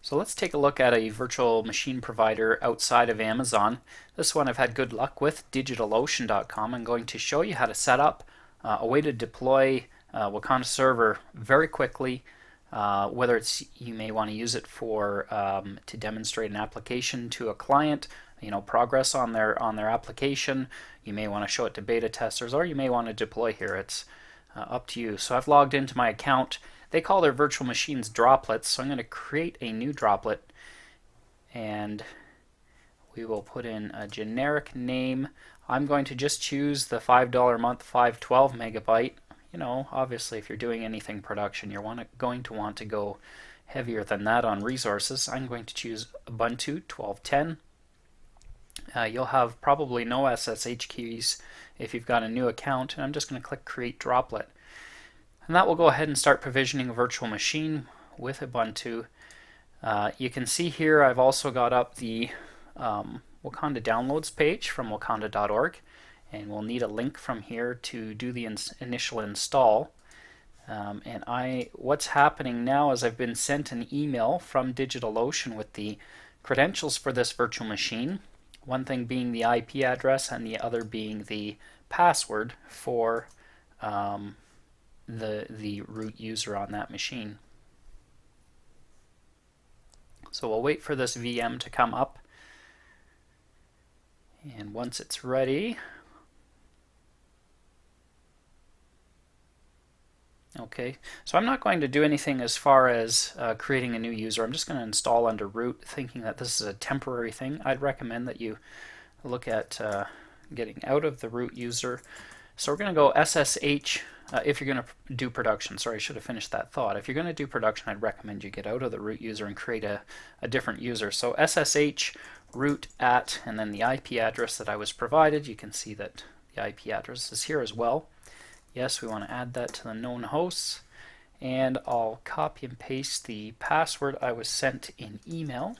So let's take a look at a virtual machine provider outside of Amazon. This one I've had good luck with, DigitalOcean.com. I'm going to show you how to set up a way to deploy Wakanda Server very quickly. Whether it's you may want to use it for to demonstrate an application to a client, progress on their application. You may want to show it to beta testers, or you may want to deploy here. It's up to you. So I've logged into my account. They call their virtual machines droplets, so I'm going to create a new droplet, and we will put in a generic name. I'm going to just choose the $5 a month 512 megabyte. Obviously if you're doing anything production, you're going to want to go heavier than that on resources. I'm going to choose Ubuntu 12.10. You'll have probably no SSH keys if you've got a new account, and I'm just going to click Create Droplet. And that will go ahead and start provisioning a virtual machine with Ubuntu. You can see here I've also got up the Wakanda downloads page from wakanda.org, and we'll need a link from here to do the initial install. What's happening now is I've been sent an email from DigitalOcean with the credentials for this virtual machine. One thing being the IP address and the other being the password for the root user on that machine. So we'll wait for this VM to come up, and once it's ready, okay, so I'm not going to do anything as far as creating a new user. I'm just going to install under root, thinking that this is a temporary thing. I'd recommend that you look at getting out of the root user. So we're going to go SSH if you're going to do production. Sorry, I should have finished that thought. If you're going to do production, I'd recommend you get out of the root user and create a different user. So SSH root at, and then the IP address that I was provided. You can see that the IP address is here as well. Yes, we want to add that to the known hosts. And I'll copy and paste the password I was sent in email.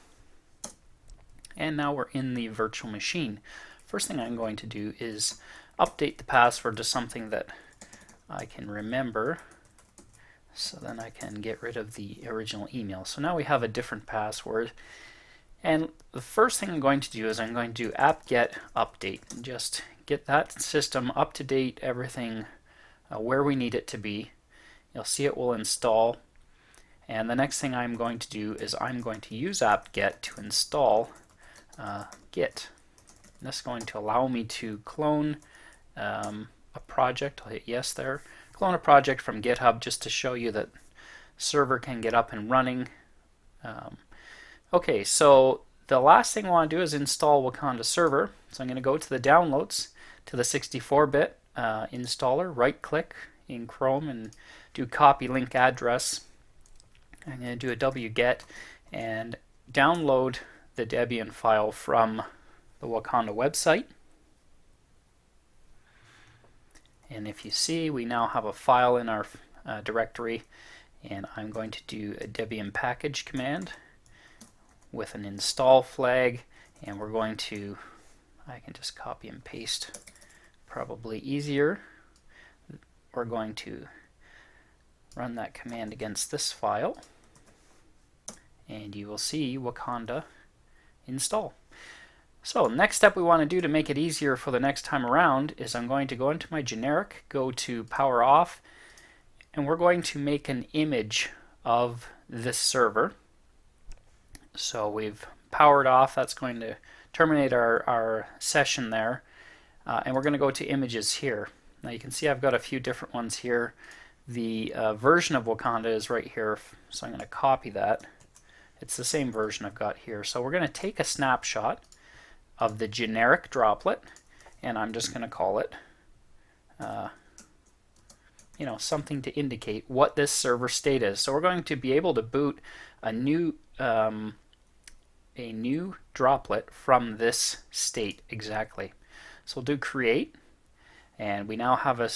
And now we're in the virtual machine. First thing I'm going to do is update the password to something that I can remember, so then I can get rid of the original email. So now we have a different password, and the first thing I'm going to do is I'm going to do apt-get update and just get that system up to date, everything where we need it to be. You'll see it will install, and the next thing I'm going to do is I'm going to use apt-get to install Git. And this is going to allow me to clone a project. I'll hit yes there. Clone a project from GitHub just to show you that server can get up and running. Okay, so the last thing I want to do is install Wakanda Server. So I'm going to go to the downloads, to the 64-bit installer, right click in Chrome and do copy link address. I'm going to do a wget and download the Debian file from the Wakanda website. And if you see, we now have a file in our directory, and I'm going to do a Debian package command with an install flag, and we're going to, I can just copy and paste, probably easier. We're going to run that command against this file, and you will see Wakanda install. So next step we want to do to make it easier for the next time around is I'm going to go into my generic, go to power off, and we're going to make an image of this server. So we've powered off, that's going to terminate our session there, and we're going to go to images here. Now you can see I've got a few different ones here. The version of Wakanda is right here, so I'm going to copy that. It's the same version I've got here. So we're going to take a snapshot of the generic droplet, and I'm just going to call it something to indicate what this server state is. So we're going to be able to boot a new droplet from this state exactly. So we'll do create, and we now have a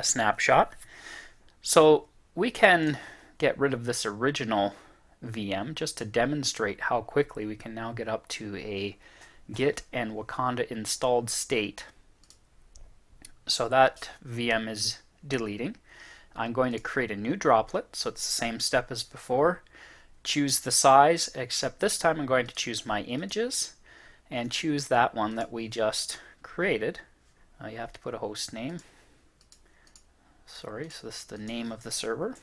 snapshot. So we can get rid of this original VM just to demonstrate how quickly we can now get up to a Git and Wakanda installed state. So that VM is deleting. I'm going to create a new droplet, so it's the same step as before. choose the size, except this time I'm going to choose my images and choose that one that we just created. You have to put a host name. Sorry, so this is the name of the server.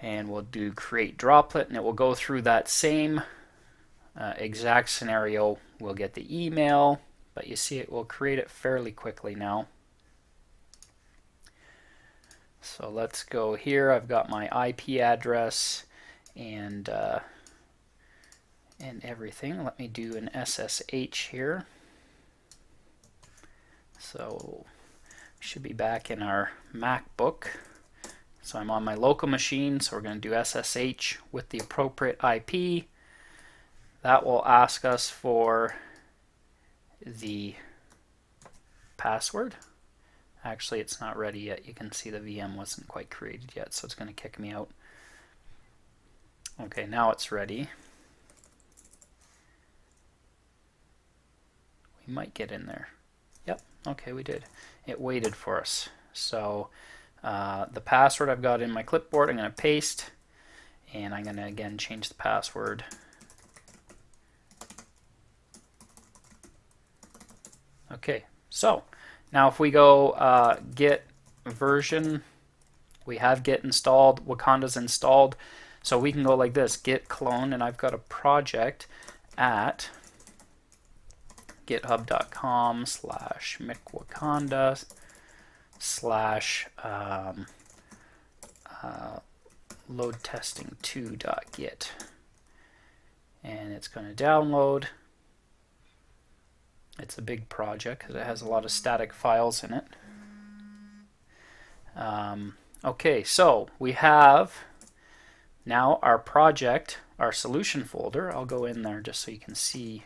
And we'll do create droplet, and it will go through that same exact scenario. We'll get the email, but you see it will create it fairly quickly now. So let's go here. I've got my IP address and everything. Let me do an SSH here. So should be back in our MacBook. So I'm on my local machine, so we're going to do SSH with the appropriate IP. That will ask us for the password. Actually, it's not ready yet. You can see the VM wasn't quite created yet, so it's going to kick me out. Okay, now it's ready. We might get in there. Yep, okay, we did. It waited for us. So the password I've got in my clipboard, I'm going to paste, and I'm going to again change the password. Okay, so now if we go git version, we have git installed, Wakanda's installed, so we can go like this, git clone, and I've got a project at github.com/micwakanda/ loadtesting2.git, and it's going to download. It's a big project because it has a lot of static files in it. Okay, so we have now our project, our solution folder. I'll go in there just so you can see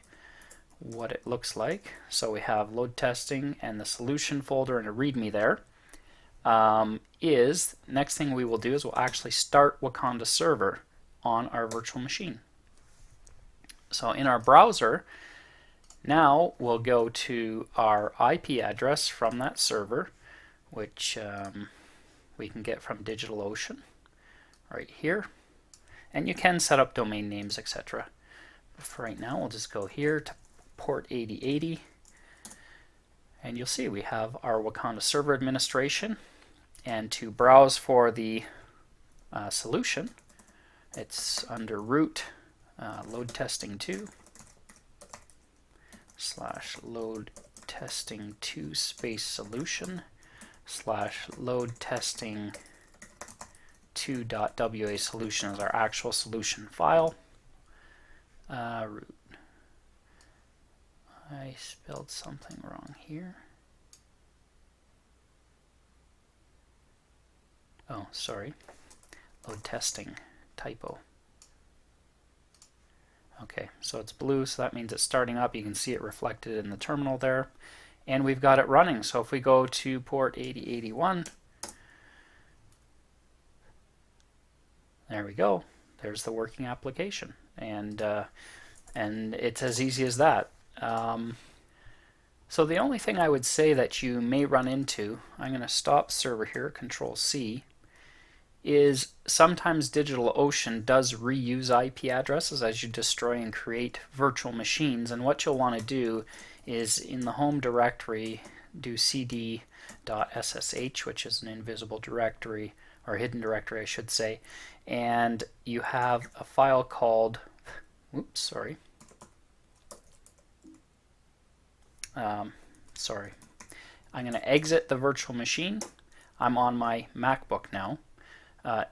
what it looks like. So we have load testing and the solution folder and a README there. Next thing we will do is we'll actually start Wakanda Server on our virtual machine. So in our browser, now we'll go to our IP address from that server, which we can get from DigitalOcean right here. And you can set up domain names, etc. But for right now, we'll just go here to port 8080. And you'll see we have our Wakanda Server administration. And to browse for the solution, it's under root load testing 2 / load testing 2 space solution / load testing 2.wa solution is our actual solution file. Root. I spelled something wrong here. Oh, sorry. Load testing typo. Okay, so it's blue, so that means it's starting up. You can see it reflected in the terminal there. And we've got it running. So if we go to port 8081, there we go. There's the working application. And it's as easy as that. So the only thing I would say that you may run into, I'm going to stop server here, Control C, is sometimes DigitalOcean does reuse IP addresses as you destroy and create virtual machines. And what you'll want to do is in the home directory do cd.ssh, which is an invisible directory, or hidden directory I should say, and you have a file called, oops, sorry. I'm going to exit the virtual machine. I'm on my MacBook now.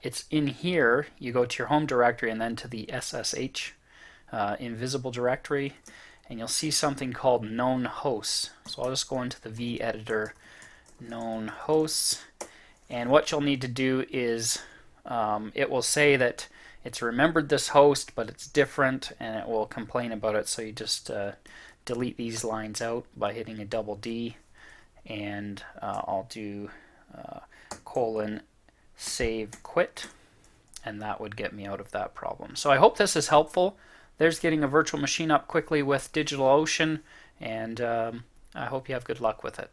It's in here. You go to your home directory and then to the SSH invisible directory, and you'll see something called known hosts. So I'll just go into the V editor, known hosts, and what you'll need to do is it will say that it's remembered this host, but it's different, and it will complain about it. So you just delete these lines out by hitting a double D, and I'll do : save quit, and that would get me out of that problem. So I hope this is helpful. There's getting a virtual machine up quickly with DigitalOcean, and I hope you have good luck with it.